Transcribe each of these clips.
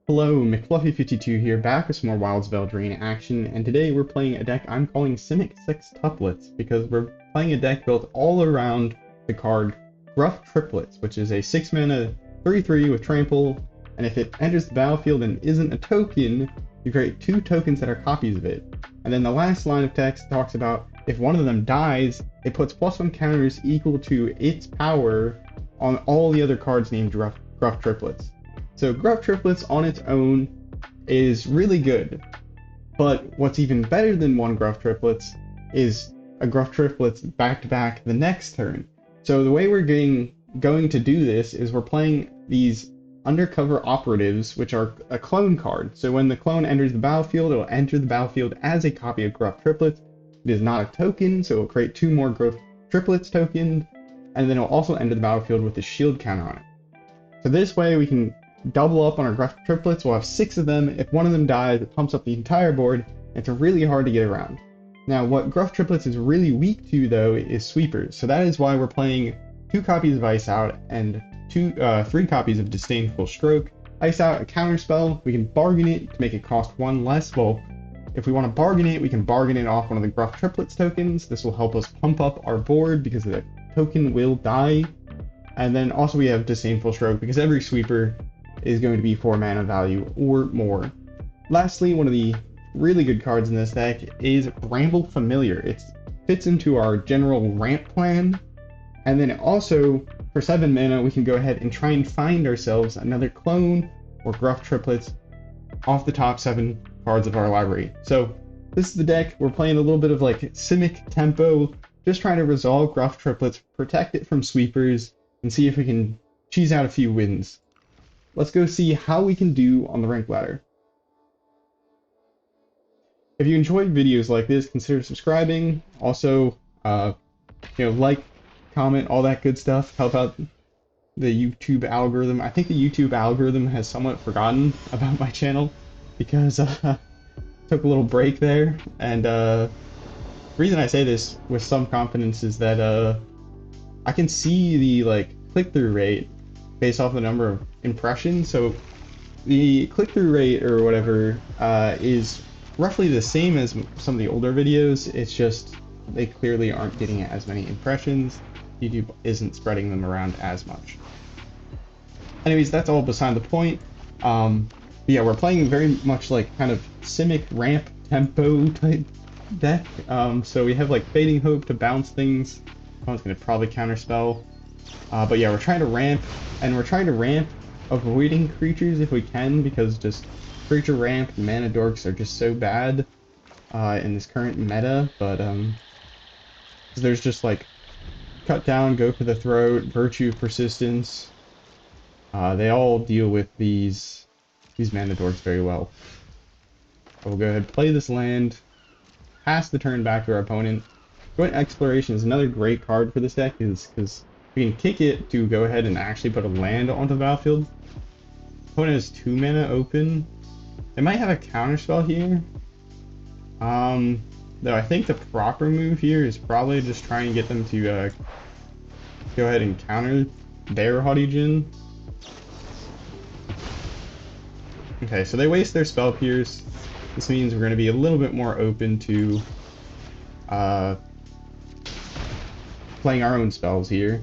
Hello, McFluffy52 here, back with some more Wildsvale Drain action, and today we're playing a deck I'm calling Simic Sextuplets, because we're playing a deck built all around the card Gruff Triplets, which is a 6-mana 3/3 with trample, and if it enters the battlefield and isn't a token, you create 2 tokens that are copies of it. And then the last line of text talks about if one of them dies, it puts +1 counters equal to its power on all the other cards named Gruff Triplets. So Gruff Triplets on its own is really good, but what's even better than one Gruff Triplets is a Gruff Triplets back-to-back the next turn. So the way we're going to do this is we're playing these Undercover Operatives, which are a clone card. So when the clone enters the battlefield, it'll enter the battlefield as a copy of Gruff Triplets. It is not a token, so it'll create 2 more Gruff Triplets tokens, and then it'll also enter the battlefield with a shield counter on it. So this way we can double up on our Gruff Triplets. We'll have 6 of them. If one of them dies, it pumps up the entire board. It's really hard to get around. Now, what Gruff Triplets is really weak to, though, is sweepers. So that is why we're playing 2 copies of Ice Out and 3 copies of Disdainful Stroke. Ice Out, a counter spell. We can bargain it to make it cost 1 less. Well, if we want to bargain it, we can bargain it off one of the Gruff Triplets tokens. This will help us pump up our board because the token will die. And then also we have Disdainful Stroke because every sweeper is going to be 4 mana value or more. Lastly, one of the really good cards in this deck is Bramble Familiar. It fits into our general ramp plan, and then also for 7 mana we can go ahead and try and find ourselves another clone or Gruff Triplets off the top 7 cards of our library. So this is the deck. We're playing a little bit of like Simic tempo, just trying to resolve Gruff Triplets, protect it from sweepers, and see if we can cheese out a few wins. Let's go see how we can do on the rank ladder. If you enjoyed videos like this, consider subscribing. Also, like, comment, all that good stuff. Help out the YouTube algorithm. I think the YouTube algorithm has somewhat forgotten about my channel because took a little break there. And the reason I say this with some confidence is that I can see the click-through rate based off the number of impressions. So the click-through rate or whatever is roughly the same as some of the older videos. It's just they clearly aren't getting as many impressions. YouTube isn't spreading them around as much. Anyways, that's all beside the point. Yeah, we're playing very much like kind of Simic ramp tempo type deck. So we have like Fading Hope to bounce things. I was gonna probably counterspell. But yeah, we're trying to ramp, and we're trying to ramp avoiding creatures if we can, because just creature ramp and mana dorks are just so bad in this current meta. But there's just like cut down, go for the throat, virtue of persistence. They all deal with these mana dorks very well. So we'll go ahead and play this land, pass the turn back to our opponent. Joint Exploration is another great card for this deck, because we can kick it to go ahead and actually put a land onto the battlefield. Opponent has 2 mana open. It might have a counterspell here. Though I think the proper move here is probably just trying to get them to go ahead and counter their Haughty Djinn. Okay, so they waste their Spell Pierce. This means we're going to be a little bit more open to playing our own spells here.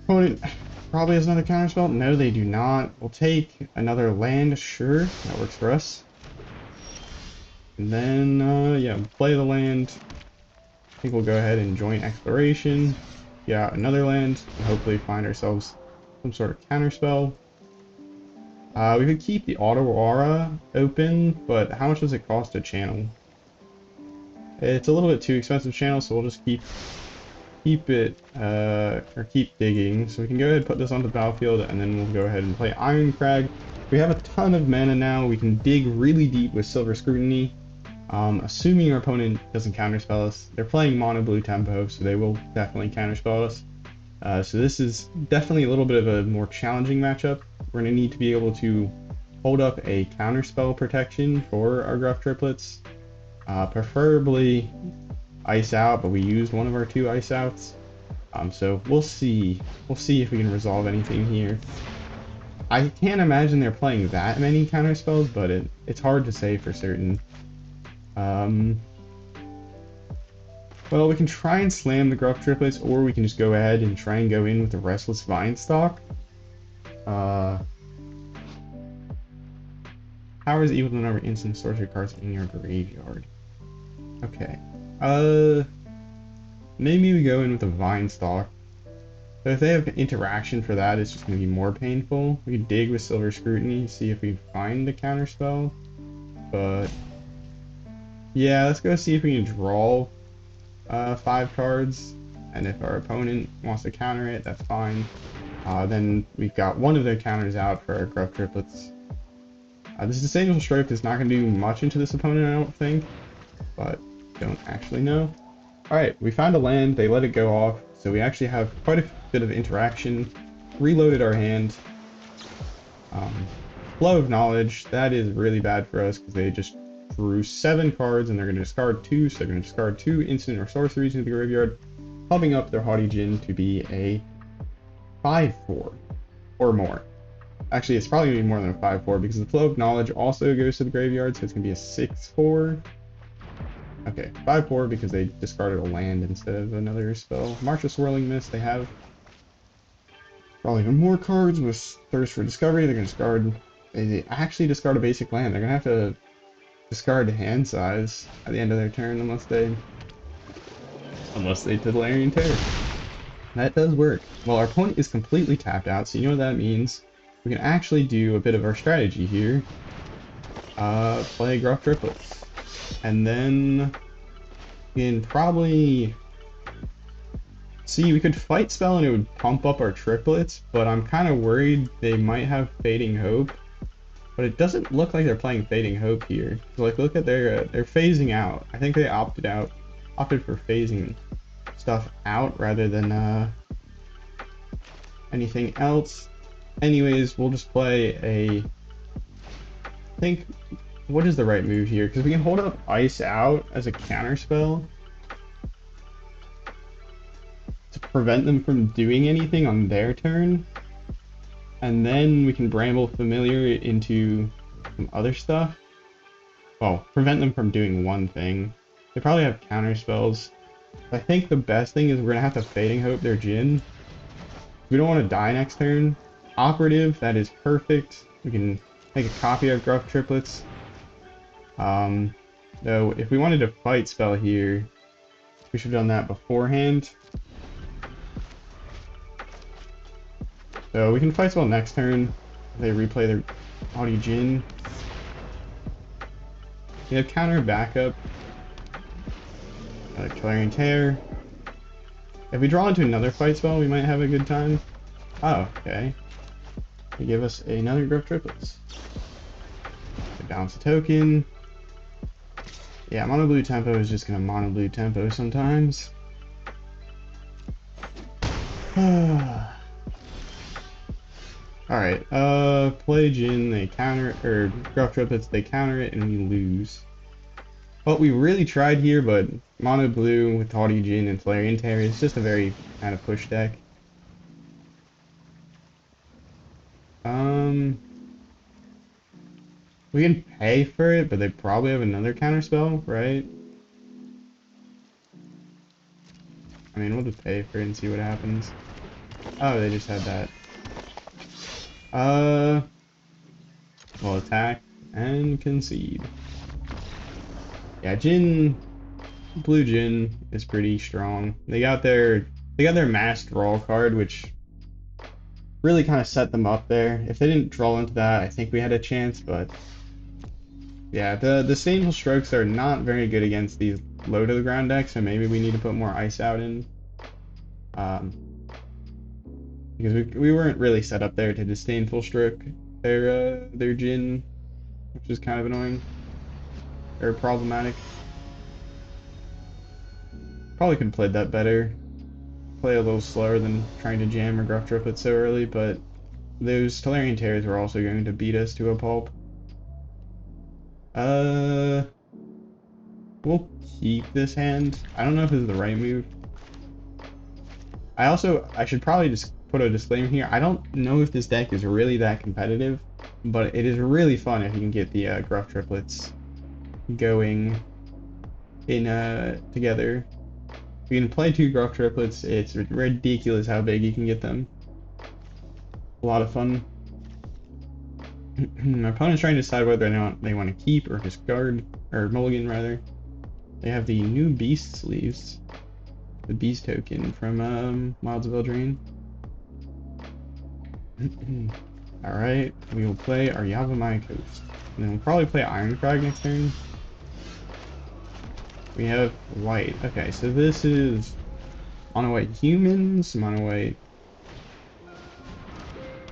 Opponent probably has another counterspell. No, they do not. We'll take another land. Sure, that works for us. And then, yeah, play the land. I think we'll go ahead and Joint Exploration. Yeah, another land, and hopefully find ourselves some sort of counterspell. We could keep the Auto Aura open, but how much does it cost to channel? It's a little bit too expensive to channel, so we'll just keep it, or keep digging. So we can go ahead and put this on the battlefield, and then we'll go ahead and play Iron Crag. We have a ton of mana now. We can dig really deep with Silver Scrutiny. Assuming our opponent doesn't counterspell us. They're playing mono blue tempo, so they will definitely counterspell us. So this is definitely a little bit of a more challenging matchup. We're going to need to be able to hold up a counterspell protection for our Gruff Triplets. Preferably Ice Out, but we used one of our 2 Ice Outs. So we'll see if we can resolve anything here. I can't imagine they're playing that many counter spells, but it's hard to say for certain. Well, we can try and slam the Gruff Triplets, or we can just go ahead and try and go in with the Restless Vine Stalk. Powers equal to the number of instant sorcery cards in your graveyard. Okay. Maybe we go in with a Vine Stalk. So if they have interaction for that, it's just going to be more painful. We can dig with Silver Scrutiny, see if we find a counterspell. But yeah, let's go see if we can draw 5 cards. And if our opponent wants to counter it, that's fine. Then we've got one of their counters out for our Gruff Triplets. This Disdainful Stroke is not going to do much into this opponent, I don't think. But don't actually know. Alright, we found a land, they let it go off, so we actually have quite a bit of interaction. Reloaded our hand. Flow of Knowledge, that is really bad for us because they just drew 7 cards and they're going to discard 2, so they're going to discard 2 instant or sorceries into the graveyard, pumping up their Haughty Djinn to be a 5/4 or more. Actually, it's probably going to be more than a 5/4 because the Flow of Knowledge also goes to the graveyard, so it's going to be a 6/4. Okay, 5/4 because they discarded a land instead of another spell. March of Swirling Mist, they have probably even more cards with Thirst for Discovery. They're going to discard... They actually discard a basic land. They're going to have to discard the hand size at the end of their turn unless they Titillarian Terror. That does work. Well, our opponent is completely tapped out, so you know what that means. We can actually do a bit of our strategy here. Play Gruff Triplets. And then we can probably... See, we could Fight Spell and it would pump up our triplets, but I'm kind of worried they might have Fading Hope. But it doesn't look like they're playing Fading Hope here. So, like, look at they're phasing out. I think they opted for phasing stuff out rather than anything else. Anyways, we'll just play a... I think... What is the right move here? Because we can hold up Ice Out as a counter spell to prevent them from doing anything on their turn. And then we can Bramble Familiar into some other stuff. Well, prevent them from doing one thing. They probably have counter spells. I think the best thing is we're going to have to Fading Hope their Djinn. We don't want to die next turn. Operative, that is perfect. We can make a copy of Gruff Triplets. Though, if we wanted to Fight Spell here, we should have done that beforehand. So we can Fight Spell next turn. They replay their Haughty Djinn. We have counter backup. Another Titillarian Terror. If we draw into another Fight Spell, we might have a good time. Oh, okay. They give us another Gruff Triplets. They bounce a token. Yeah, Mono Blue Tempo is just gonna Mono Blue Tempo sometimes. Alright, play Djinn, they counter, or Gruff Triplets, they counter it, and we lose. What we really tried here, but Mono Blue with Haughty Djinn and Titillarian Terror is just a very kind of push deck. We can pay for it, but they probably have another counter spell, right? I mean, we'll just pay for it and see what happens. Oh, they just had that. We'll attack and concede. Yeah, Djinn, Blue Djinn is pretty strong. They got their mass draw card, which really kind of set them up there. If they didn't draw into that, I think we had a chance, but yeah, the Disdainful Strokes are not very good against these low to the ground decks, so maybe we need to put more Ice Out in. Because we weren't really set up there to Disdainful Stroke their Djinn, which is kind of annoying. Or problematic. Probably could have played that better. Play a little slower than trying to jam or Gruff Triplets so early, but those Titillarian Terrors were also going to beat us to a pulp. We'll keep this hand. I don't know if this is the right move. I should probably just put a disclaimer here. I don't know if this deck is really that competitive, but it is really fun if you can get the Gruff Triplets going in together. If you can play 2 Gruff Triplets, it's ridiculous how big you can get them. A lot of fun. My opponent's trying to decide whether or not they want to keep or discard, or mulligan rather. They have the new Beast sleeves. The Beast token from Wilds of Eldraine. Alright, we will play our Yavimaya Coast. And then we'll probably play Iron Crag next turn. We have white. Okay, so this is mono white humans, mono white.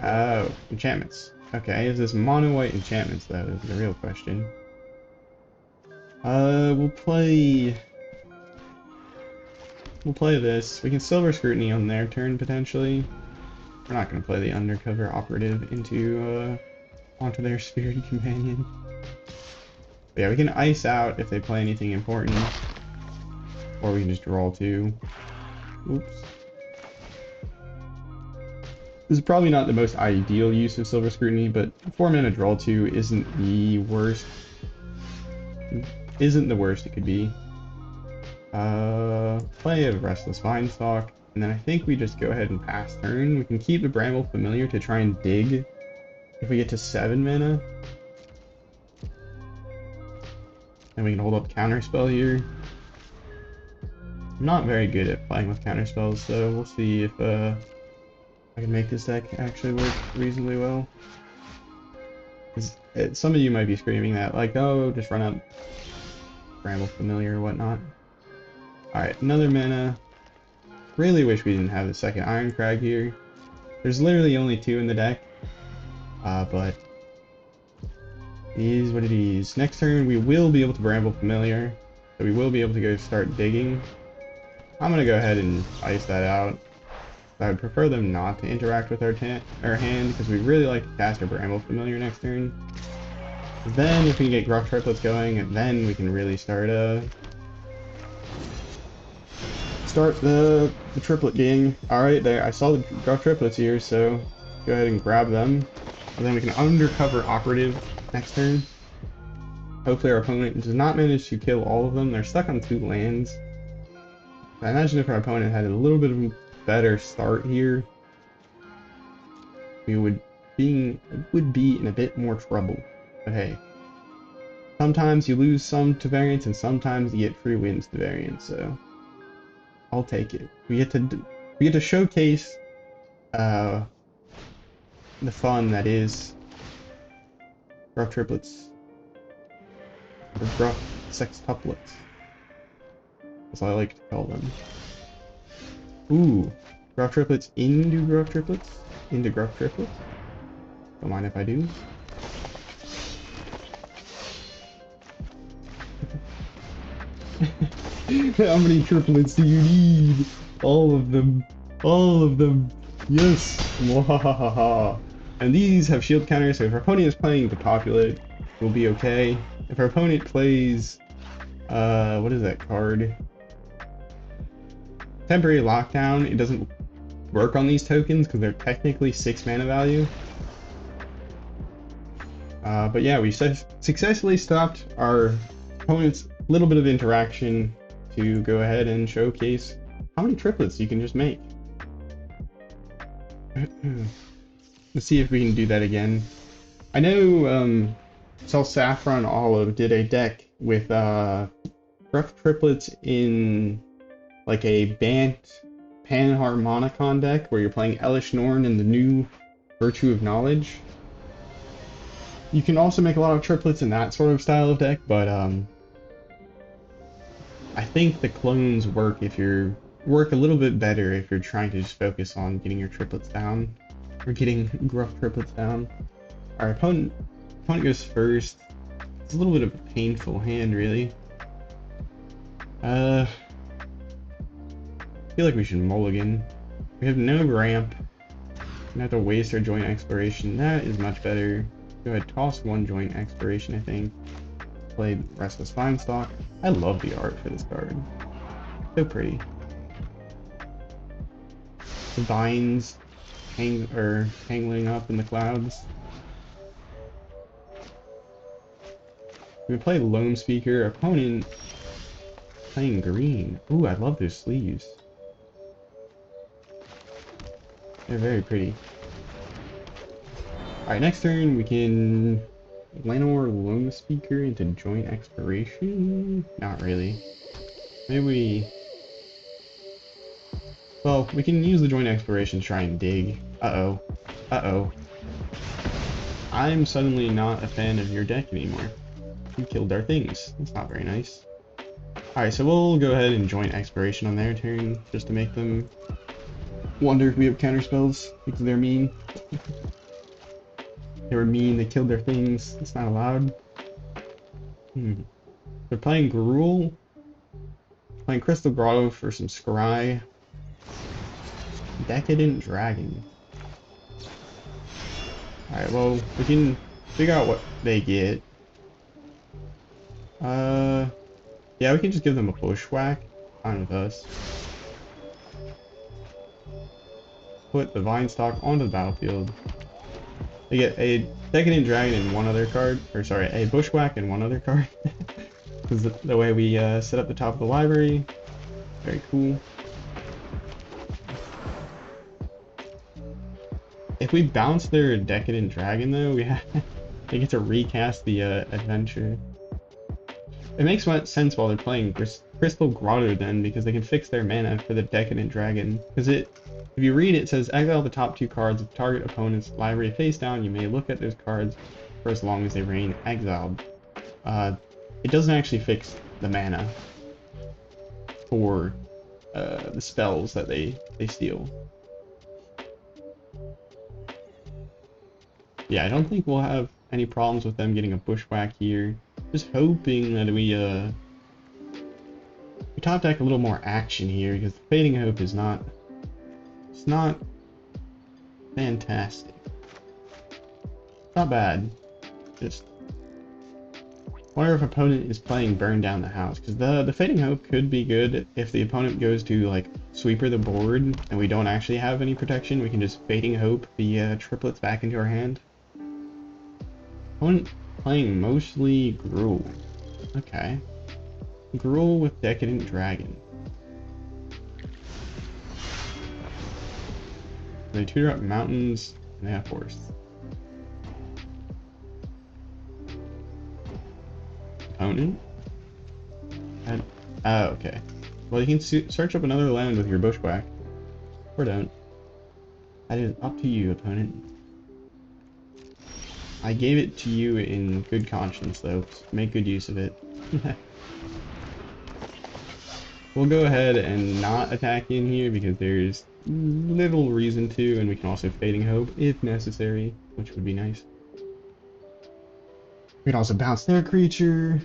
Oh, enchantments. Okay, is this mono white enchantments though? Is the real question. We'll play this. We can Silver Scrutiny on their turn potentially. We're not gonna play the Undercover Operative into onto their Spirited Companion. But yeah, we can ice out if they play anything important, or we can just draw 2. Oops. This is probably not the most ideal use of Silver Scrutiny, but 4 mana draw 2 isn't the worst. Isn't the worst it could be. Play a Restless Vinestalk, and then I think we just go ahead and pass turn. We can keep the Bramble Familiar to try and dig if we get to 7 mana. And we can hold up Counterspell here. I'm not very good at playing with counterspells, so we'll see if I can make this deck actually work reasonably well. Some of you might be screaming that, like, oh, just run up Bramble Familiar or whatnot. Alright, another mana. Really wish we didn't have the second Iron Crag here. There's literally only 2 in the deck, but it is what it is. Next turn we will be able to Bramble Familiar, so we will be able to go start digging. I'm gonna go ahead and ice that out. I would prefer them not to interact with our hand, because we really like to cast our Bramble Familiar next turn. Then if we can get Gruff Triplets going, then we can really start the triplet gang. Alright, there, I saw the Gruff Triplets here, so go ahead and grab them. And then we can Undercover Operative next turn. Hopefully our opponent does not manage to kill all of them. They're stuck on 2 lands. I imagine if our opponent had a little bit of a better start here, we would be in a bit more trouble. But hey, sometimes you lose some to variance, and sometimes you get free wins to variance. So I'll take it. We get to showcase the fun that is Gruff Triplets, or Gruff Sextuplets, as I like to call them. Ooh, Gruff Triplets into Gruff Triplets? Into Gruff Triplets? Don't mind if I do. How many triplets do you need? All of them. All of them. Yes! Mwahaha. And these have shield counters, so if our opponent is playing Depopulate, we'll be okay. If our opponent plays, what is that card? Temporary Lockdown, it doesn't work on these tokens because they're technically 6 mana value. But yeah, we successfully stopped our opponent's little bit of interaction to go ahead and showcase how many triplets you can just make. Let's see if we can do that again. I know Saffron Olive did a deck with Gruff Triplets in like a Bant Panharmonicon deck where you're playing Elish Norn and the new Virtue of Knowledge. You can also make a lot of triplets in that sort of style of deck, but I think the clones work a little bit better if you're trying to just focus on getting your triplets down, or getting Gruff Triplets down. Our opponent goes first. It's a little bit of a painful hand, really. I feel like we should mulligan. We have no ramp. We have to waste our joint exploration. That is much better. Go ahead, toss 1 joint exploration, I think. Play Restless Vinestalk. I love the art for this card. So pretty. The vines hangling up in the clouds. We play Lone Speaker. Opponent playing green. Ooh, I love those sleeves. They're very pretty. Alright, next turn we can Lanor Lone Speaker into Joint Exploration? Not really. Maybe we... Well, we can use the Joint Exploration to try and dig. Uh-oh. Uh-oh. I'm suddenly not a fan of your deck anymore. You killed our things. That's not very nice. Alright, so we'll go ahead and Joint Exploration on their turn, just to make them wonder if we have counterspells, because they're mean. They were mean, they killed their things. It's not allowed. They're playing Gruul. Playing Crystal Grotto for some Scry. Decadent Dragon. Alright, well, we can figure out what they get. Yeah, we can just give them a Bushwhack. Fine with us. Put the Vinestalk onto the battlefield. They get a Decadent Dragon and one other card, or sorry, a Bushwhack and one other card. This is the way we set up the top of the library. Very cool. If we bounce their Decadent Dragon though, they get to recast the adventure. It makes sense while they're playing Crystal Grotto then, because they can fix their mana for the Decadent Dragon. Because if you read it, it says exile the top 2 cards of target opponent's library face down. You may look at those cards for as long as they remain exiled. It doesn't actually fix the mana for the spells that they steal. Yeah, I don't think we'll have any problems with them getting a Bushwhack here. Just hoping that we top deck a little more action here, because the Fading Hope is not... It's not fantastic. It's not bad. Just wonder if opponent is playing Burn Down the House, because the Fading Hope could be good if the opponent goes to like sweeper the board and we don't actually have any protection. We can just Fading Hope the triplets back into our hand. Opponent playing mostly Gruul. Okay. Gruul with Decadent Dragon. They tutor up mountains and they have forests. Opponent? Oh, okay. Well, you can search up another land with your Bushwhack. Or don't. That is up to you, opponent. I gave it to you in good conscience, though. So make good use of it. We'll go ahead and not attack in here because there's little reason to, and we can also Fading Hope if necessary, which would be nice. We can also bounce their creature.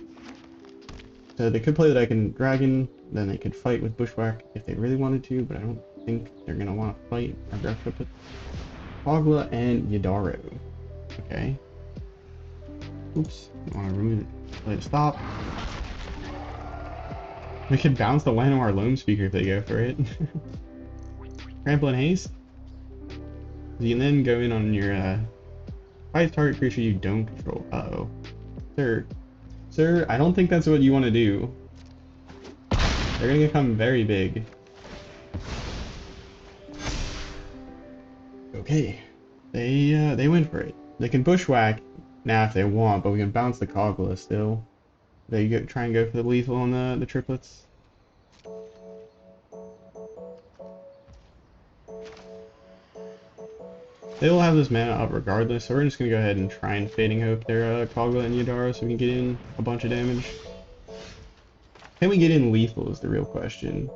So they could play the Decadent Dragon, then they could fight with Bushwhack if they really wanted to, but I don't think they're going to want to fight our Gruff Triplets. Pogla and Yadaro. Okay. Oops. I want to remove it. Let it stop. We could bounce the Lanor Lone Speaker if they go for it. Trample and Haste. You can then go in on your fight target creature you don't control. Uh-oh. Sir, I don't think that's what you want to do. They're going to become very big. Okay. They went for it. They can Bushwhack now if they want, but we can bounce the Kogla still. They try and go for the lethal on the triplets. They will have this mana up regardless, so we're just going to go ahead and try and Fading Hope their Kogla and Yadaro so we can get in a bunch of damage. Can we get in lethal is the real question.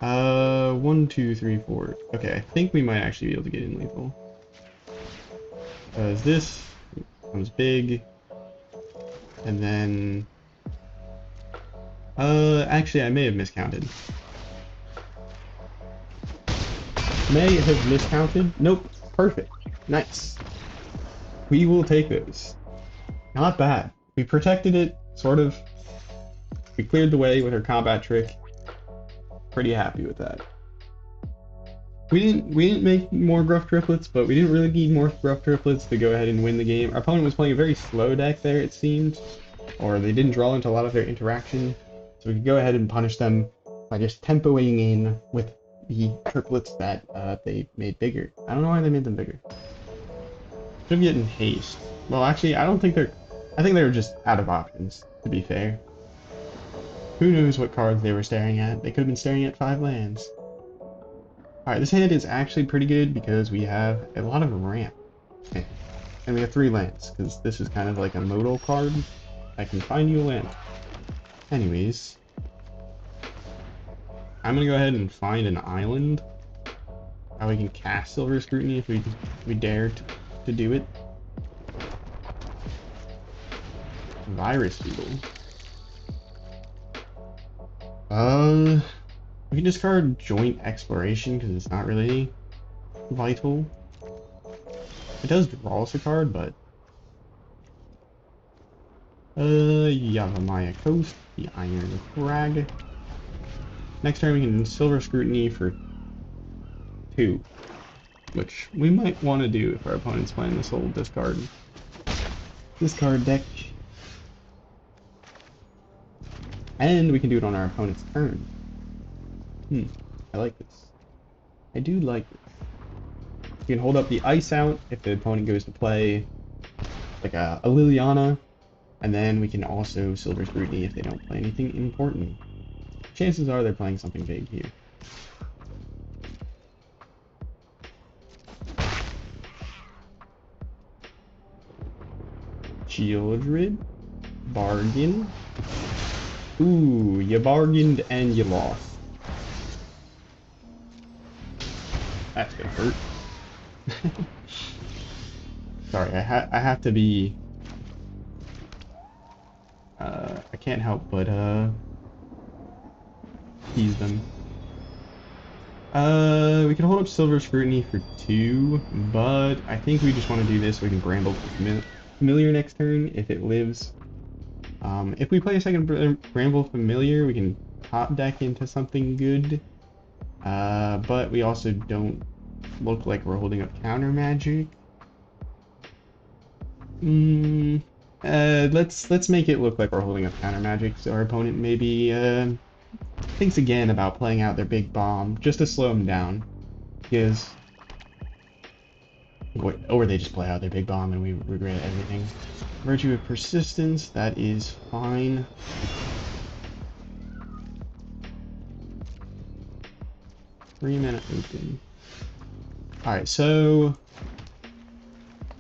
1, 2, 3, 4. Okay, I think we might actually be able to get in lethal. Because this becomes big. And then... actually I may have miscounted. May have miscounted. Nope. Perfect. Nice. We will take those. Not bad. We protected it, sort of. We cleared the way with our combat trick. Pretty happy with that. We didn't make more Gruff Triplets, but we didn't really need more Gruff Triplets to go ahead and win the game. Our opponent was playing a very slow deck there, it seemed, or they didn't draw into a lot of their interaction, so we could go ahead and punish them by just tempoing in with the triplets that they made bigger. I don't know why they made them bigger. Should get in haste. Well, actually, I don't think they're. I think they were just out of options, to be fair. Who knows what cards they were staring at? They could have been staring at 5 lands. Alright, this hand is actually pretty good because we have a lot of ramp. And we have 3 lands, because this is kind of like a modal card. I can find you a land. Anyways, I'm gonna go ahead and find an island. How we can cast Silver Scrutiny if we dare to do it. Virus Beetle. We can discard Joint Exploration because it's not really vital. It does draw us a card, but Yavimaya Coast, the Iron Crag. Next turn we can Silver Scrutiny for 2, which we might want to do if our opponent's playing this whole discard deck. And we can do it on our opponent's turn. I like this. I do like this. You can hold up the ice out if the opponent goes to play like a Liliana, and then we can also Silver Scrutiny if they don't play anything important. Chances are they're playing something big here. Childred, bargain. Ooh, you bargained and you lost. That's gonna hurt. Sorry, I have to be. I can't help but tease them. We can hold up Silver Scrutiny for 2, but I think we just want to do this so we can Bramble Familiar next turn if it lives. If we play a second Bramble Familiar, we can top deck into something good. But we also don't look like we're holding up counter magic. Let's make it look like we're holding up counter magic, so our opponent maybe thinks again about playing out their big bomb just to slow them down, because or they just play out their big bomb and we regret everything. Virtue of Persistence, that is fine. Three mana open. Alright, so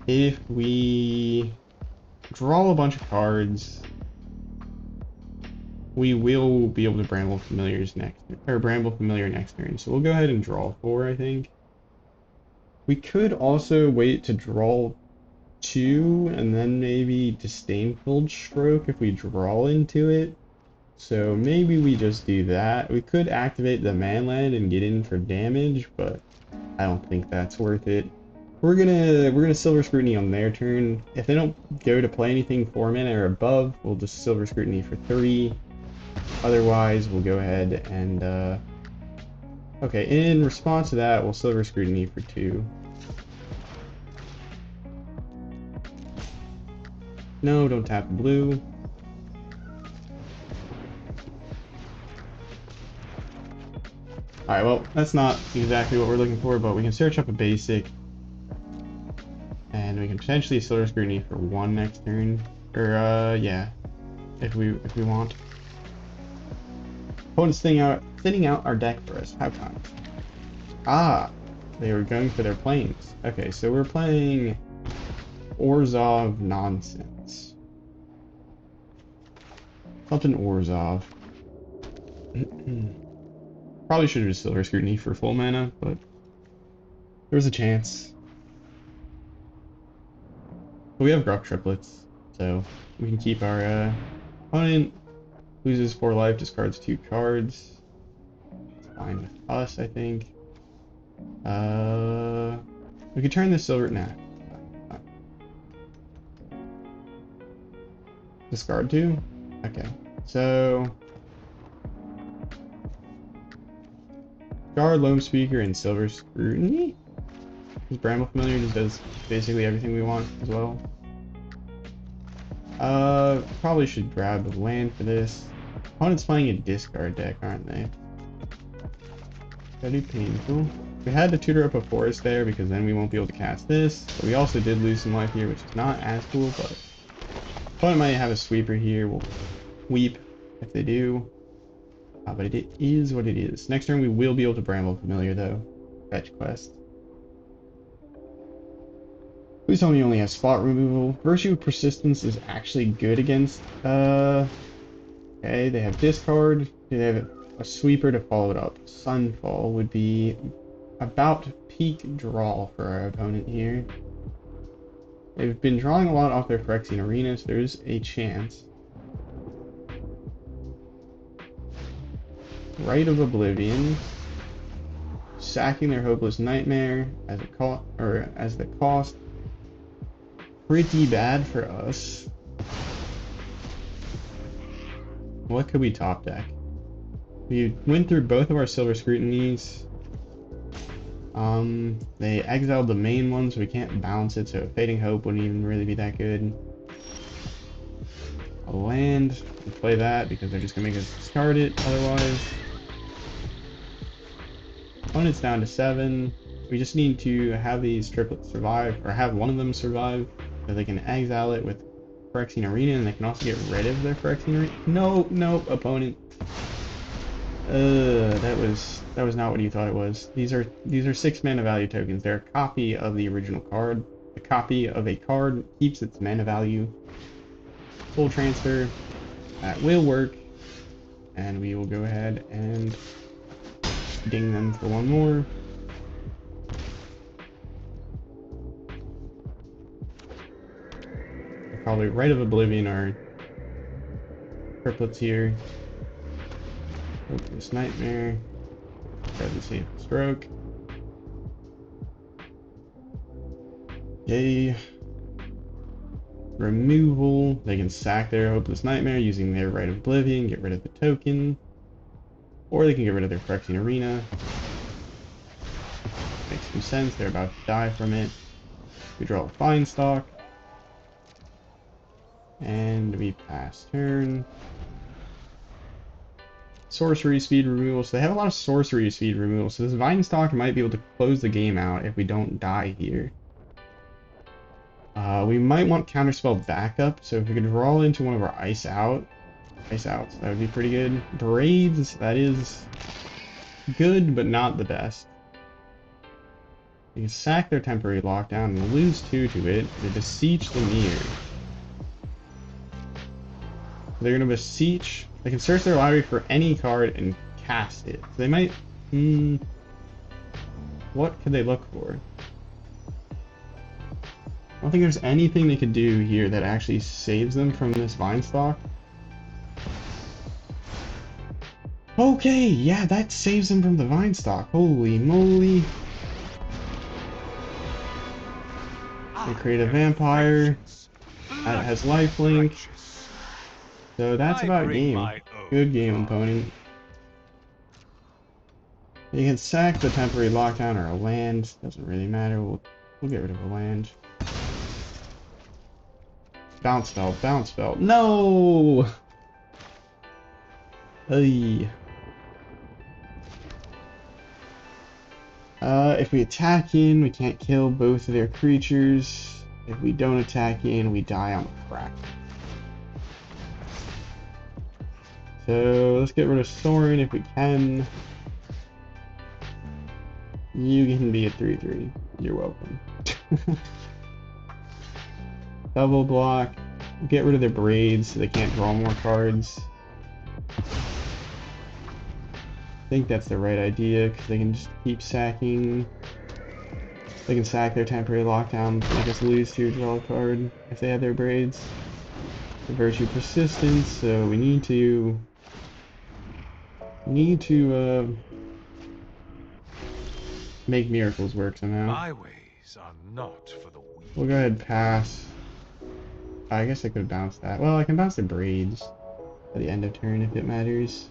if we draw a bunch of cards, we will be able to Bramble Familiar next turn. So we'll go ahead and draw 4, I think. We could also wait to draw 2 and then maybe Disdainful Stroke if we draw into it. So maybe we just do that. We could activate the Manland and get in for damage, but I don't think that's worth it. We're gonna Silver Scrutiny on their turn. If they don't go to play anything 4 mana or above, we'll just Silver Scrutiny for 3. Otherwise, we'll go ahead and okay, in response to that, we'll Silver Scrutiny for 2. No, don't tap blue. Alright, well, that's not exactly what we're looking for, but we can search up a basic. And we can potentially Silver Scrutiny for 1 next turn. Or, yeah. If we want. Opponent's thinning out our deck for us. How come? Ah! They were going for their planes. Okay, so we're playing Orzhov nonsense. Something Orzhov. Probably should have just Silver Scrutiny for full mana, but there was a chance. But we have Gruff Triplets, so we can keep our opponent loses 4 life, discards 2 cards. It's fine with us, I think. We could turn this silver. Nah. Discard 2? Okay. So Guard, Loam Speaker, and Silver Scrutiny. This Bramble Familiar just does basically everything we want as well. Probably should grab a land for this. Opponent's playing a discard deck, aren't they? Pretty painful. We had to tutor up a forest there because then we won't be able to cast this. But we also did lose some life here, which is not as cool, but opponent might have a sweeper here. We'll weep if they do. But it is what it is. Next turn we will be able to Bramble Familiar though. Fetch quest. Please tell me you only have spot removal. Virtue of Persistence is actually good against okay, they have discard. They have a sweeper to follow it up. Sunfall would be about peak draw for our opponent here. They've been drawing a lot off their Phyrexian Arena, so there's a chance. Rite of Oblivion, sacking their Hopeless Nightmare as the cost. Pretty bad for us. What could we top deck? We went through both of our Silver Scrutinies. They exiled the main one, so we can't balance it, so Fading Hope wouldn't even really be that good. A land, we play that because they're just gonna make us discard it otherwise. Opponent's down to 7. We just need to have these triplets survive, or have one of them survive, so they can exile it with Phyrexian Arena, and they can also get rid of their Phyrexian Arena. No, opponent. That was not what you thought it was. These are 6 mana value tokens. They're a copy of the original card. A copy of a card keeps its mana value. Full transfer. That will work, and we will go ahead and ding them for one more. Probably Rite of Oblivion our triplets here. Hopeless Nightmare. Disdainful Stroke. Yay. Removal. They can sack their Hopeless Nightmare using their Rite of Oblivion, get rid of the token. Or they can get rid of their Phyrexian Arena. Makes some sense, they're about to die from it. We draw a Fine Stock. And we pass turn. Sorcery speed removal. So they have a lot of sorcery speed removal. So this Vine Stock might be able to close the game out if we don't die here. We might want Counterspell backup. So if we could draw into one of our Ice Outs, that would be pretty good. Braids, that is good, but not the best. We can sack their temporary lockdown and lose 2 to it. They beseech the mirror. They're going to beseech. They can search their library for any card and cast it. So they might. What could they look for? I don't think there's anything they could do here that actually saves them from this Vine Stock. Okay, yeah, that saves them from the Vine Stock. Holy moly. They create a vampire that has lifelink. So that's about game. Good game, opponent. You can sack the temporary lockdown or a land. Doesn't really matter. We'll get rid of a land. Bounce spell, bounce spell. No! Hey. If we attack in, we can't kill both of their creatures. If we don't attack in, we die on the crack. So let's get rid of Sorin if we can. You can be a 3/3. You're welcome. Double block. Get rid of their braids so they can't draw more cards. I think that's the right idea because they can just keep sacking. They can sack their temporary lockdown, make us lose to draw a card if they have their braids. The Virtue Persistence, so we need to make miracles work somehow. My ways are not for the weak. We'll go ahead and pass. I guess I could bounce that. Well, I can bounce the braids at the end of turn if it matters.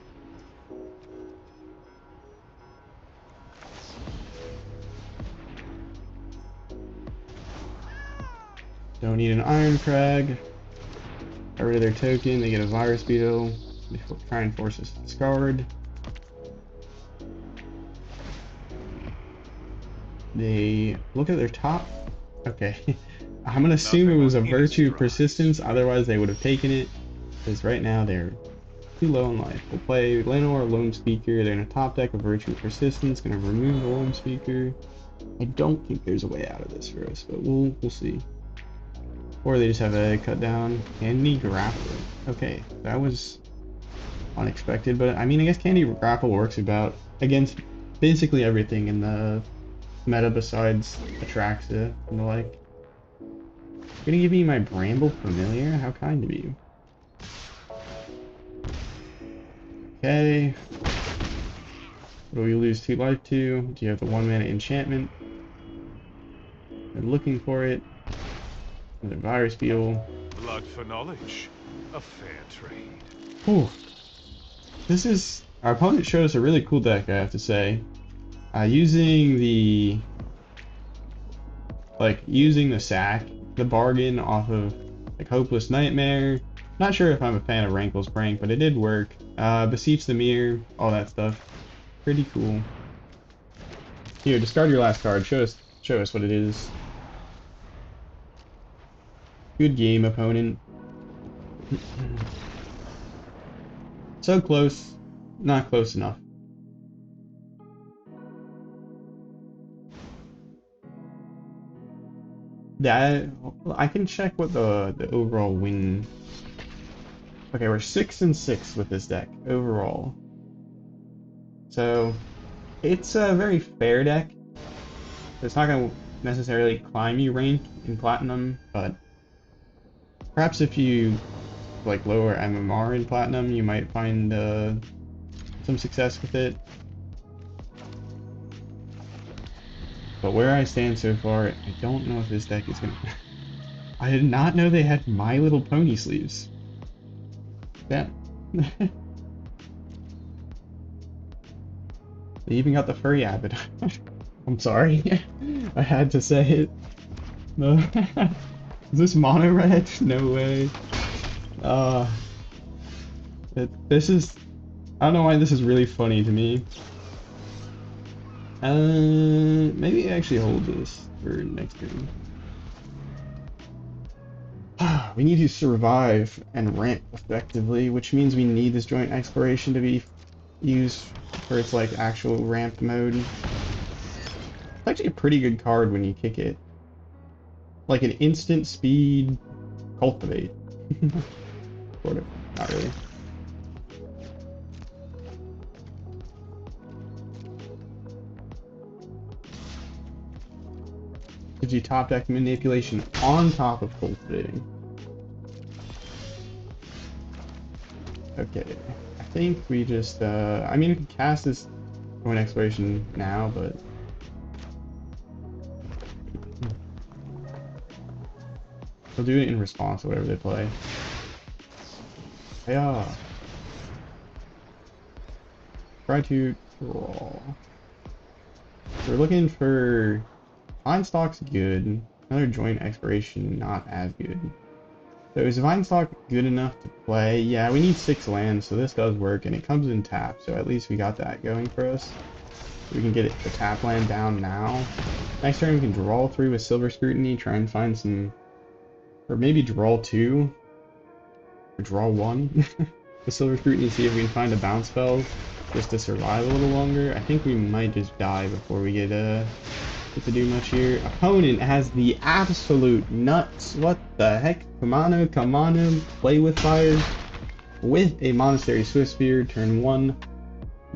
Don't need an Iron Crag. Got rid of their token, they get a Virus Beetle. Before try and force us discard. They look at their top. Okay. I'm gonna assume it was a Virtue Persistence, otherwise they would have taken it. Because right now they're too low in life. We'll play Lenore, Lone Speaker. They're in a top deck of Virtue Persistence, gonna remove the Lone Speaker. I don't think there's a way out of this for us, but we'll see. Or they just have a cut down. Candy Grapple. Okay, that was unexpected, but I mean, I guess Candy Grapple works about against basically everything in the meta besides Atraxa and the like. You're gonna give me my Bramble Familiar? How kind of you. Okay. What do we lose 2 life to? Do you have the 1-mana enchantment? They're looking for it. Another Virus Beetle. Blood for knowledge. A fair trade. Whew. This is... Our opponent showed us a really cool deck, I have to say. Using the sack, the bargain off of like Hopeless Nightmare. Not sure if I'm a fan of Rankle's Prank, but it did work. Beseech the Mirror, all that stuff. Pretty cool. Here, discard your last card. Show us what it is. Good game, opponent. So close, not close enough. That I can check what the overall win. Okay, we're 6-6 with this deck overall. So it's a very fair deck. It's not going to necessarily climb you rank in Platinum, but perhaps if you like lower MMR in Platinum, you might find some success with it. But where I stand so far, I don't know if this deck is gonna... I did not know they had My Little Pony sleeves. Yeah. They even got the furry abbot. I'm sorry. I had to say it. No. Is this mono red? No way. This is... I don't know why this is really funny to me. Maybe actually hold this for next turn. We need to survive and ramp effectively, which means we need this joint exploration to be used for its like actual ramp mode. It's actually a pretty good card when you kick it. Like an instant speed cultivate. Sort of. Not really. Gives you top deck manipulation on top of cultivating. Okay, I think we just, I mean, we can cast this for an exploration now, but... we'll do it in response to whatever they play. Yeah. Try to draw. So we're looking for... Vinestock's good. Another joint exploration, not as good. So is Vinestock good enough to play? Yeah, we need 6 lands, so this does work, and it comes in tap, so at least we got that going for us. We can get the tap land down now. Next turn we can draw 3 with Silver Scrutiny, try and find some... or maybe draw 2. Or draw 1 with Silver Scrutiny, see if we can find a bounce spell just to survive a little longer. I think we might just die before we get to do much here. Opponent has the absolute nuts. What the heck? Come on, play with fire with a Monastery Swiftspear, turn 1.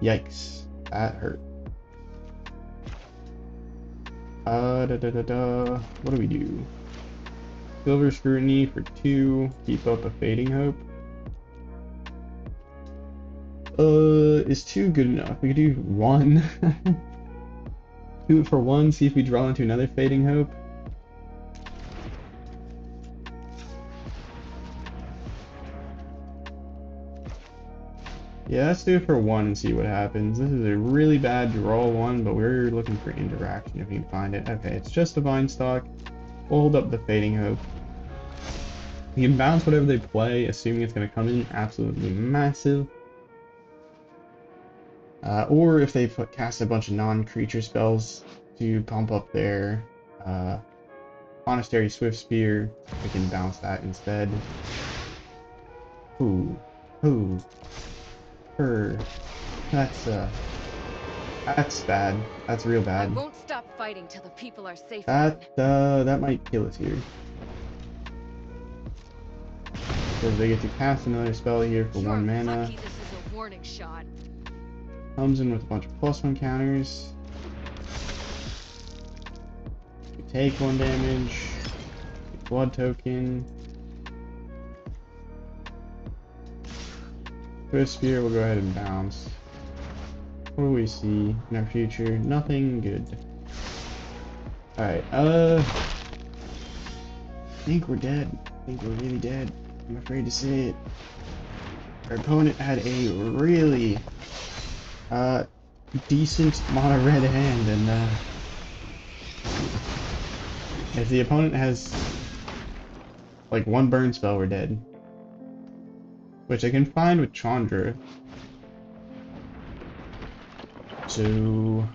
Yikes, that hurt. What do we do? Silver Scrutiny for 2, keep up a Fading Hope. Is 2 good enough? We could do 1. Do it for 1, see if we draw into another Fading Hope. Yeah, let's do it for 1 and see what happens. This is a really bad draw 1, but we're looking for interaction if we can find it. Okay, it's just a Vinestock. We'll hold up the Fading Hope. You can bounce whatever they play, assuming it's going to come in absolutely massive. Or if they cast a bunch of non-creature spells to pump up their Monastery Swift Spear, we can bounce that instead. Ooh. Ooh. Her. That's bad. That's real bad. I won't stop fighting till the people are safe. That might kill us here. Because they get to cast another spell here for 1 mana. Lucky this is a warning shot. Comes in with a bunch of +1 counters. We take 1 damage. Blood token. Swift Spear, we'll go ahead and bounce. What do we see in our future? Nothing good. Alright, I think we're dead. I think we're really dead. I'm afraid to say it. Our opponent had a really decent mono red hand, and if the opponent has like 1 burn spell, we're dead. Which I can find with Chandra. So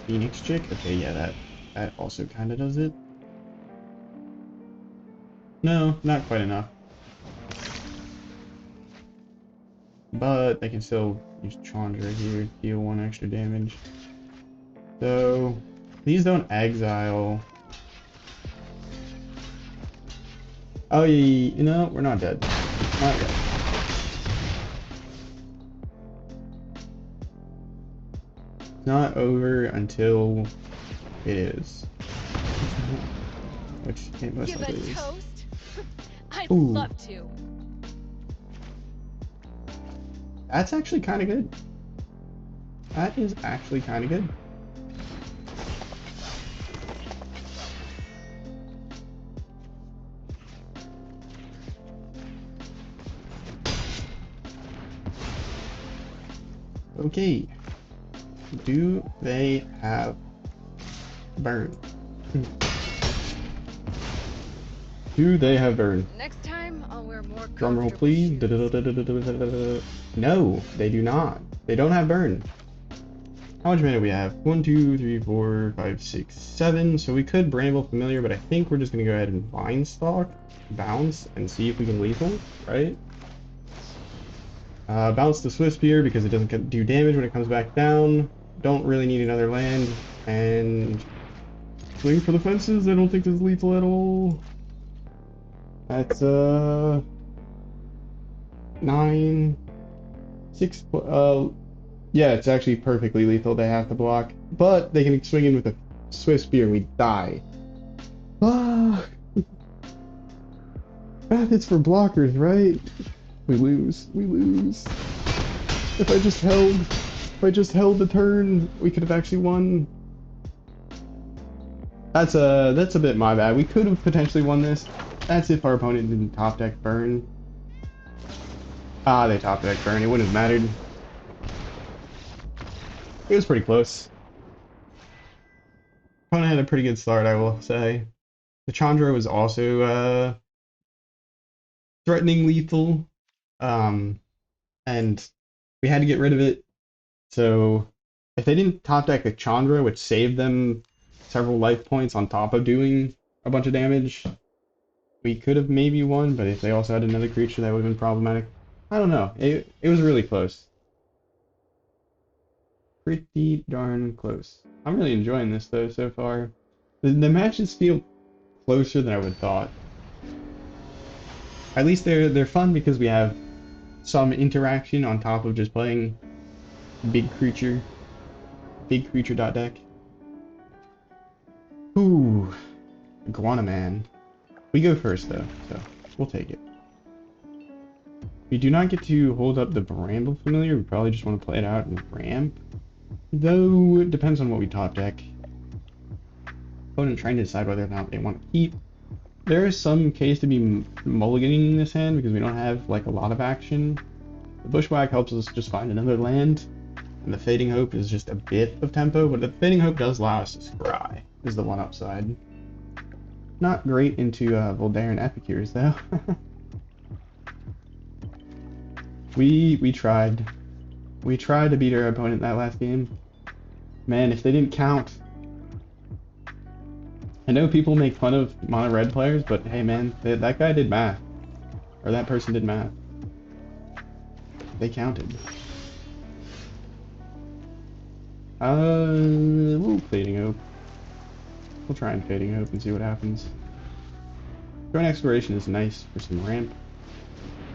Phoenix Chick? Okay, yeah, that also kinda does it. No, not quite enough. But they can still use Chandra here, deal 1 extra damage. So these don't exile. Oh yeah, you know, we're not dead. Not yet. It's not over until it is. Which it most Give likely a is. toast? I'd Ooh. love to. That's actually kind of good. That is actually kind of good. Okay. Do they have burn? Do they have burn? Next time, I'll wear more Drumroll, comfortable please. shoes. No, they do not. They don't have burn. How much mana do we have? 1, 2, 3, 4, 5, 6, 7. So we could Bramble Familiar, but I think we're just gonna go ahead and Vine Stalk, bounce, and see if we can lethal, right? Bounce the Swift Spear because it doesn't do damage when it comes back down. Don't really need another land, and swing for the fences. I don't think this is lethal at all. That's 9, 6. Yeah, it's actually perfectly lethal. They have to block, but they can swing in with a Swift Spear and we die. Ah, math is for blockers, right? We lose. We lose. If I just held the turn, we could have actually won. That's a bit my bad. We could have potentially won this. That's if our opponent didn't top deck burn. Ah, they top deck burn. It wouldn't have mattered. It was pretty close. Opponent had a pretty good start, I will say. The Chandra was also threatening lethal, and we had to get rid of it. So if they didn't top deck the Chandra, which saved them several life points on top of doing a bunch of damage, we could have maybe won. But if they also had another creature, that would have been problematic. I don't know. It was really close. Pretty darn close. I'm really enjoying this though so far. The matches feel closer than I would have thought. At least they're fun because we have some interaction on top of just playing big creature dot deck. Ooh, Iguana Man. We go first though, so we'll take it. We do not get to hold up the Bramble Familiar. We probably just want to play it out and ramp. Though it depends on what we top deck. Opponent trying to decide whether or not they want to keep. There is some case to be mulliganing this hand because we don't have like a lot of action. The Bushwhack helps us just find another land, and the Fading Hope is just a bit of tempo, but the Fading Hope does allow us to scry, is the one upside. Not great into Voldaren Epicures though. We tried. We tried to beat our opponent that last game. Man, if they didn't count. I know people make fun of mono red players, but hey man, that guy did math. Or that person did math. They counted. Ooh, Fading Hope. We'll try and Fading Hope and see what happens. Drone Exploration is nice for some ramp.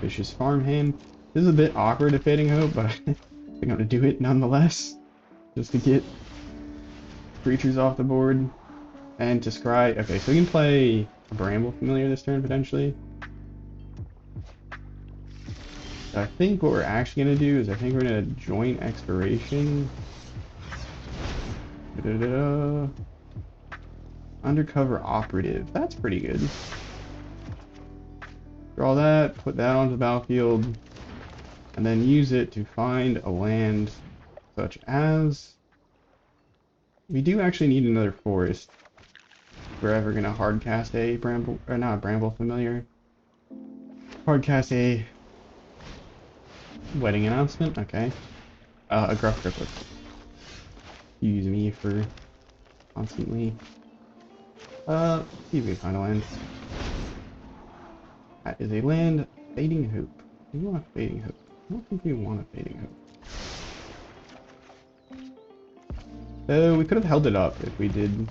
Vicious Farmhand. This is a bit awkward at Fading Hope, but I think I'm gonna do it nonetheless. Just to get creatures off the board. And to scry. Okay, so we can play a Bramble Familiar this turn potentially. So I think what we're actually gonna do is I think we're gonna join Exploration. Undercover Operative. That's pretty good. Draw that, put that onto the battlefield, and then use it to find a land such as... We do actually need another forest. We're ever gonna hardcast a Bramble, or not a Bramble Familiar. Hardcast a wedding announcement, okay. A Gruff Triplet. Use me for constantly. See if we can find a land. That is a land. Fading Hope. Do we want a Fading Hope? I don't think we want a Fading Hope. So we could have held it up if we did.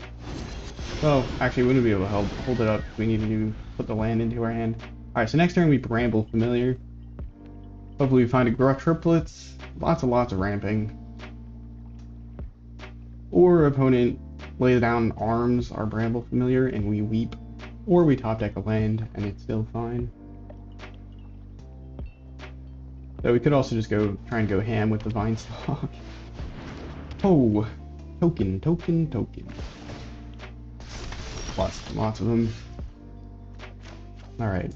Well, actually, we wouldn't be able to hold it up if we needed to put the land into our hand. Alright, so next turn we Bramble Familiar. Hopefully we find a Gruff Triplets. Lots of ramping. Or opponent lays down arms our Bramble Familiar and we weep. Or we top deck a land and it's still fine. So we could also just try and go ham with the Vine Stalk. Oh, token. Lots of them. Alright.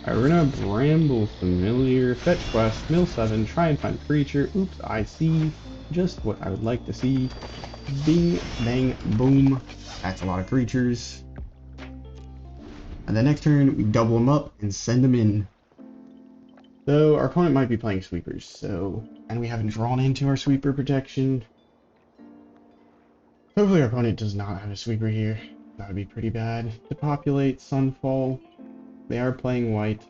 Alright, we're gonna Bramble Familiar, fetch quest, mill 7, try and find a creature. Oops, I see just what I would like to see. Bing, bang, boom. That's a lot of creatures. And the next turn, we double them up and send them in. So, our opponent might be playing sweepers, so... And we haven't drawn into our sweeper protection. Hopefully our opponent does not have a sweeper here. That would be pretty bad. Depopulate, Sunfall. They are playing white.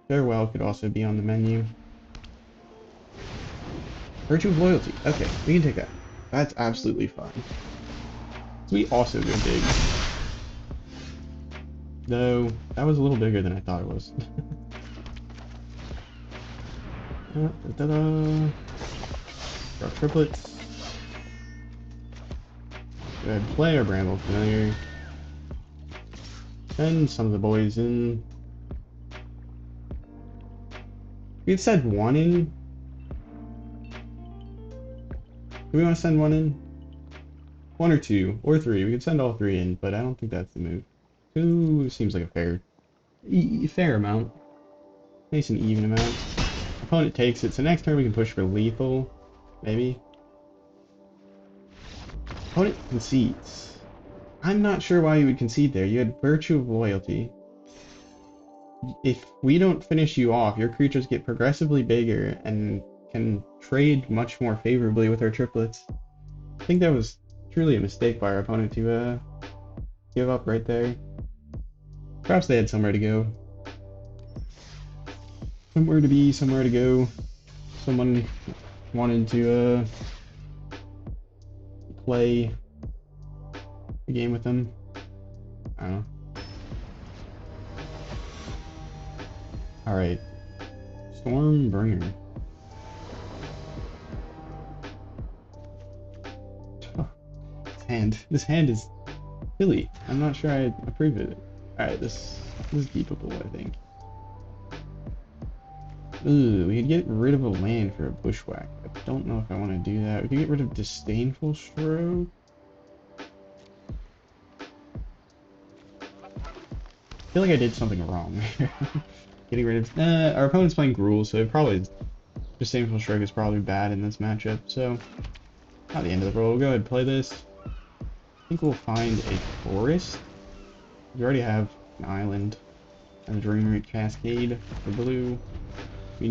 Farewell could also be on the menu. Virtue of Loyalty. Okay, we can take that. That's absolutely fine. So we also go big. Though, that was a little bigger than I thought it was. Gruff Triplets. Go ahead and play our Bramble Familiar. Send some of the boys in. We had said one in. Do we want to send one in? One or two, or three. We could send all three in, but I don't think that's the move. Two seems like a fair amount. Nice and even amount. Opponent takes it, so next turn we can push for lethal. Maybe. Opponent concedes. I'm not sure why you would concede there. You had Virtue of Loyalty. If we don't finish you off, your creatures get progressively bigger and can trade much more favorably with our triplets. I think that was truly a mistake by our opponent to give up right there. Perhaps they had somewhere to go. Somewhere to be, somewhere to go. Someone wanted to play a game with them. I don't know. Alright. Stormbringer. Oh, this hand is silly. I'm not sure I approve of it. Alright, this is deepable, I think. Ooh, we could get rid of a land for a bushwhack. I don't know if I want to do that. We could get rid of Disdainful Stroke. I feel like I did something wrong. Getting rid of... our opponent's playing Gruul, so probably Disdainful Stroke is probably bad in this matchup, so... Not the end of the world. We'll go ahead and play this. I think we'll find a forest. We already have an island and a Dreamroot Cascade for blue. We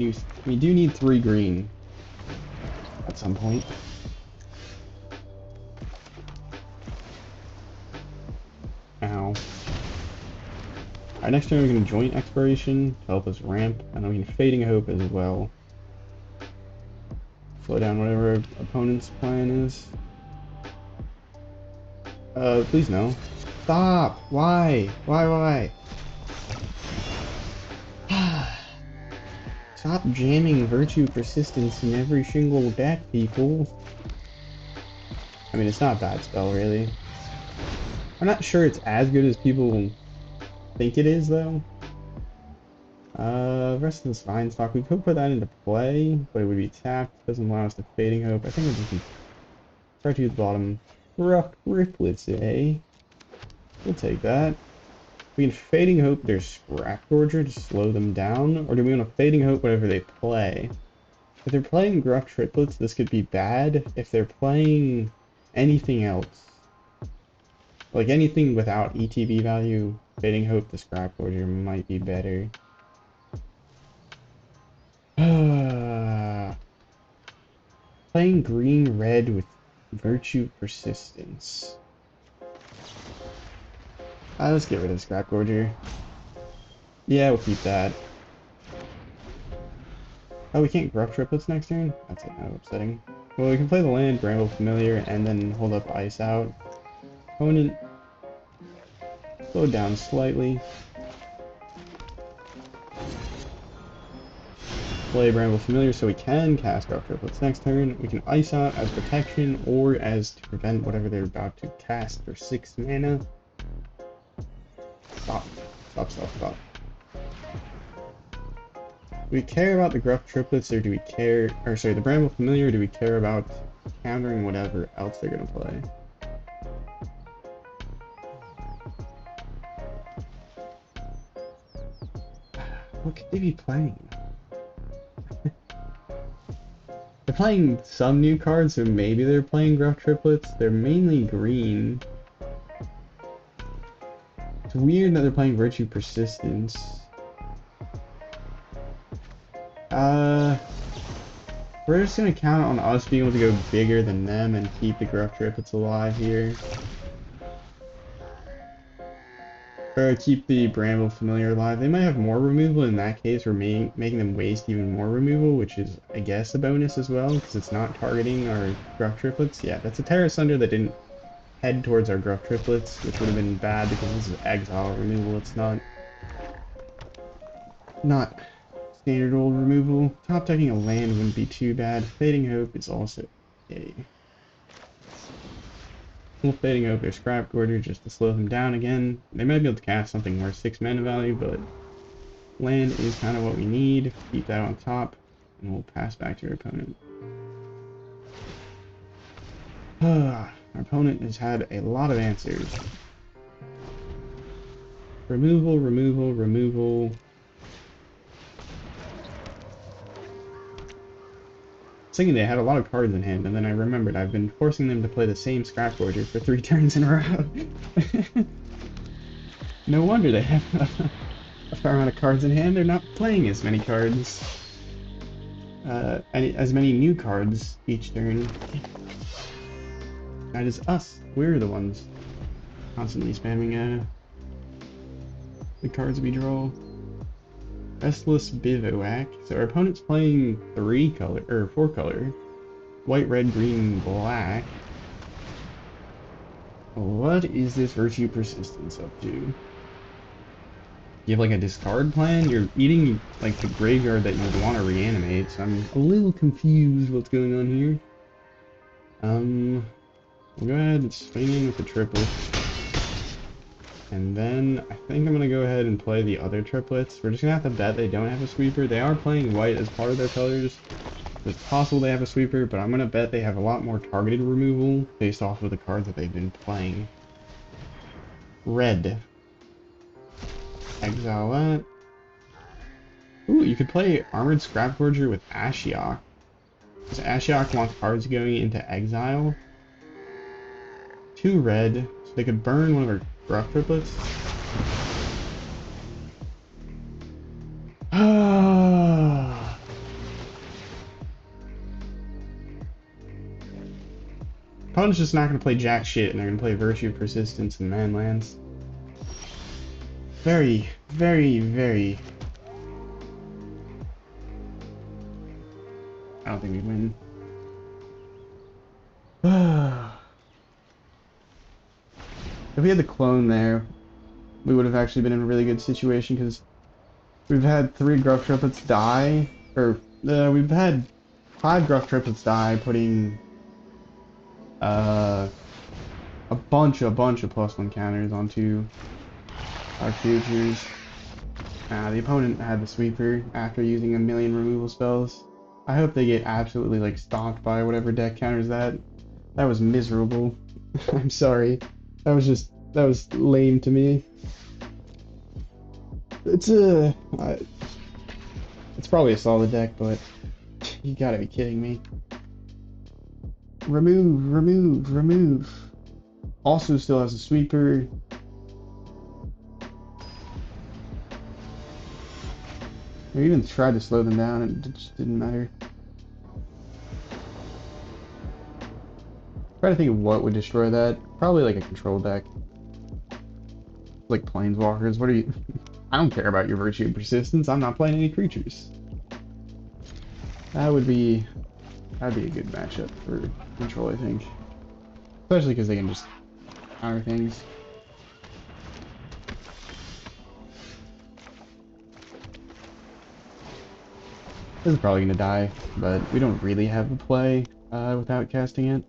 do need 3 green at some point. Ow. Alright, next turn we're going to Joint Exploration to help us ramp, and then we can Fading Hope as well. Slow down whatever our opponent's plan is. Please no. Stop! Why? Why? Stop jamming Virtue Persistence in every single deck, people. I mean, it's not a bad spell, really. I'm not sure it's as good as people think it is, though. Rest of this Vine Stock, we could put that into play, but it would be tapped. Doesn't allow us to Fading Hope. I think we'll just try to use the bottom. Gruff Triplets, eh? We'll take that. We can Fading Hope their Scrap Gorger to slow them down, or do we want to Fading Hope whatever they play? If they're playing Gruff Triplets, this could be bad. If they're playing anything else, like anything without ETB value, Fading Hope the Scrap Gorger might be better. Playing green-red with Virtue Persistence. Let's get rid of the Scrap Gorger. Yeah, we'll keep that. Oh, we can't Gruff Triplets next turn? That's kind of upsetting. Well, we can play the land, Bramble Familiar, and then hold up Ice out. Opponent slowed down slightly. Play Bramble Familiar so we can cast Gruff Triplets next turn. We can Ice out as protection or as to prevent whatever they're about to cast for 6 mana. Stop. Do we care about the Gruff Triplets, or do we care, or sorry, the Bramble Familiar, or do we care about countering whatever else they're gonna play? What could they be playing? They're playing some new cards, so maybe they're playing Gruff Triplets. They're mainly green. It's weird that they're playing Virtue Persistence. We're just gonna count on us being able to go bigger than them and keep the Gruff Triplets alive here. Or keep the Bramble Familiar alive. They might have more removal. In that case, we're making them waste even more removal, which is, I guess, a bonus as well, because it's not targeting our Gruff Triplets. Yeah, that's a Terra Sunder that didn't head towards our Gruff Triplets, which would have been bad because this is exile removal. It's not standard old removal. Top decking a land wouldn't be too bad. Fading Hope is also okay. We'll Fading Hope their Scrap Gorger just to slow them down again. They might be able to cast something worth 6 mana value, but land is kind of what we need. Keep that on top, and we'll pass back to our opponent. Our opponent has had a lot of answers. Removal, removal, removal. I was thinking they had a lot of cards in hand, and then I remembered I've been forcing them to play the same Scrap Gorger for 3 turns in a row. No wonder they have a fair amount of cards in hand. They're not playing as many cards. As many new cards each turn. That is us. We're the ones constantly spamming the cards we draw. Restless Bivouac. So our opponent's playing 4 color. White, red, green, black. What is this Virtue Persistence up to? You have like a discard plan? You're eating like the graveyard that you would want to reanimate, so I'm a little confused what's going on here. We'll go ahead and swing in with the triplet. And then I think I'm going to go ahead and play the other triplets. We're just going to have to bet they don't have a sweeper. They are playing white as part of their colors. It's possible they have a sweeper, but I'm going to bet they have a lot more targeted removal based off of the cards that they've been playing. Red. Exile that. Ooh, you could play Armored Scrap Gorger with Ashiok. Because Ashiok wants cards going into exile. 2 red, so they could burn one of our Gruff Triplets. opponent's just not going to play jack shit, and they're going to play Virtue, Persistence, and Manlands. Very, very, very... I don't think we win. If we had the clone there, we would have actually been in a really good situation, because we've had 3 Gruff Triplets die, or we've had 5 Gruff Triplets die, putting a bunch of +1 counters onto our futures. The opponent had the sweeper after using a million removal spells. I hope they get absolutely like stomped by whatever deck counters that. That was miserable. I'm sorry. That was lame to me. It's probably a solid deck, but you gotta be kidding me. Remove. Also still has a sweeper. I even tried to slow them down and it just didn't matter. Try to think of what would destroy that. Probably like a control deck. Like Planeswalkers. What are you... I don't care about your Virtue and Persistence. I'm not playing any creatures. That'd be a good matchup for control, I think. Especially because they can just counter things. This is probably going to die, but we don't really have a play without casting it.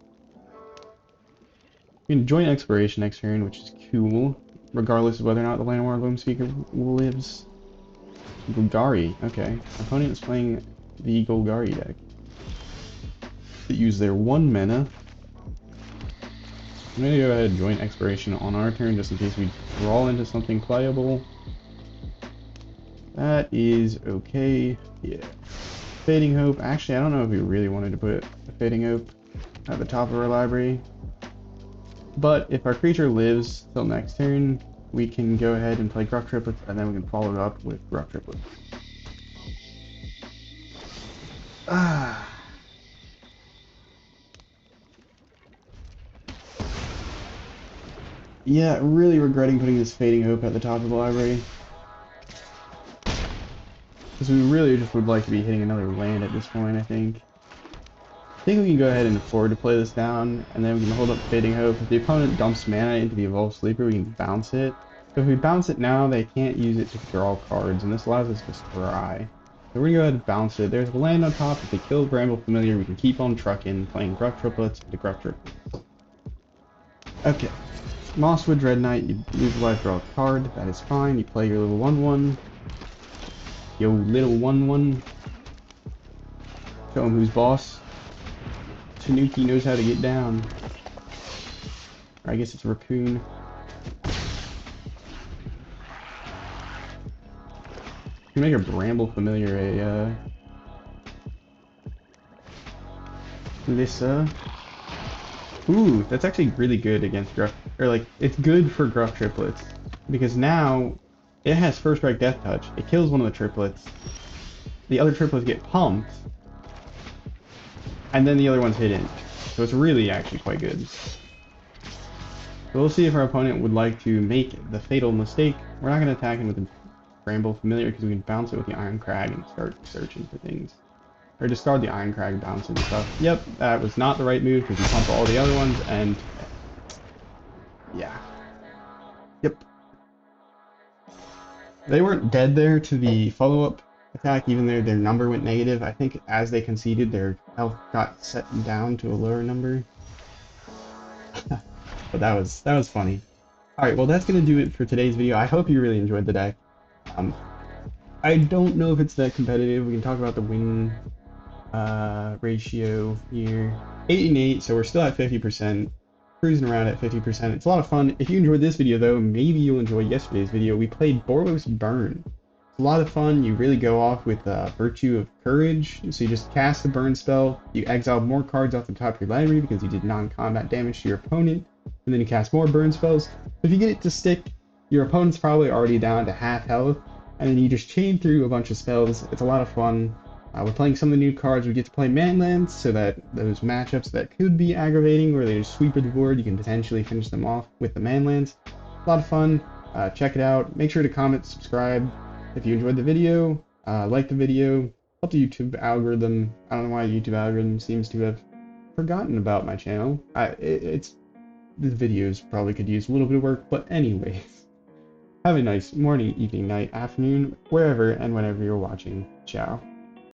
We can join Exploration next turn, which is cool, regardless of whether or not the Llanowar Loamspeaker lives. Golgari, okay. Opponent is playing the Golgari deck. That use their 1 mana. I'm going to go ahead and join Exploration on our turn, just in case we draw into something playable. That is okay, yeah. Fading Hope. Actually, I don't know if we really wanted to put a Fading Hope at the top of our library. But if our creature lives till next turn, we can go ahead and play Gruff Triplets, and then we can follow it up with Gruff Triplets. Yeah, really regretting putting this Fading Hope at the top of the library. Because we really just would like to be hitting another land at this point, I think. I think we can go ahead and afford to play this down, and then we can hold up Fading Hope. If the opponent dumps mana into the Evolved Sleeper, we can bounce it. But if we bounce it now, they can't use it to draw cards, and this allows us to scry. So we're going to go ahead and bounce it. There's a land on top. If they kill Bramble Familiar, we can keep on trucking, playing Gruff Triplets into Gruff Triplets. Okay. Mosswood Dread Knight, you lose life, draw a card. That is fine. You play your little 1/1. Yo, little 1/1. Show him who's boss. Tanuki knows how to get down. Or I guess it's Raccoon. You can make a Bramble Familiar a Lissa. Ooh, that's actually really good against Gruff, or like, it's good for Gruff Triplets. Because now, it has First Strike Death Touch. It kills one of the triplets. The other triplets get pumped. And then the other one's hidden. So it's really actually quite good. So we'll see if our opponent would like to make the fatal mistake. We're not going to attack him with the Bramble Familiar because we can bounce it with the Iron Crag and start searching for things. Or discard the Iron Crag, bounce it and stuff. Yep, that was not the right move because we pump all the other ones and... yeah. Yep. They weren't dead there to the follow-up attack, even though their number went negative. I think as they conceded, their health got set down to a lower number. But that was funny. Alright, well that's going to do it for today's video. I hope you really enjoyed the deck. I don't know if it's that competitive. We can talk about the win ratio here. 8 and 8, so we're still at 50%. Cruising around at 50%. It's a lot of fun. If you enjoyed this video though, maybe you'll enjoy yesterday's video. We played Boros Burn. It's a lot of fun. You really go off with Virtue of Courage. So you just cast the burn spell, you exile more cards off the top of your library because you did non-combat damage to your opponent, and then you cast more burn spells. If you get it to stick, your opponent's probably already down to half health, and then you just chain through a bunch of spells. It's a lot of fun. We're playing some of the new cards. We get to play manlands, so that those matchups that could be aggravating, where they just sweep the board, you can potentially finish them off with the manlands. A lot of fun. Check it out. Make sure to comment, subscribe if you enjoyed the video. Like the video. Help the YouTube algorithm. I don't know why YouTube algorithm seems to have forgotten about my channel. The videos probably could use a little bit of work, but anyways. Have a nice morning, evening, night, afternoon, wherever and whenever you're watching. Ciao.